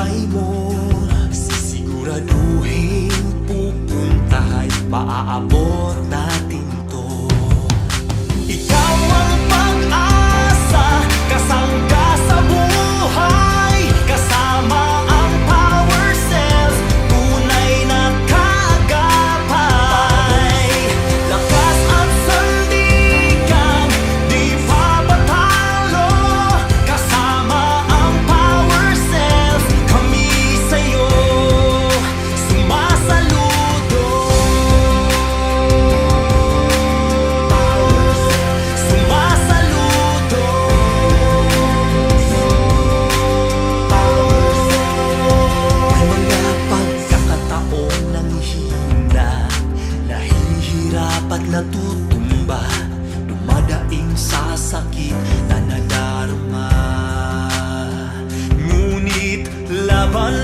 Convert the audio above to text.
buhay mo, sisiguraduhin pupuntahan, maaabot natin to. Ikaw ang pag-asa, kasangga sa buhay, kasama ang power cells, tunay na kaagapay. Lakas at sandigan, di pa patalo, kasama ang power cells, kami sa'yo sumasaludo. Sumasaludo. May mga pagkakataong nanghihina, nahihirap at natutumba, dumadaing sa sakit na nadarama. Ngunit laban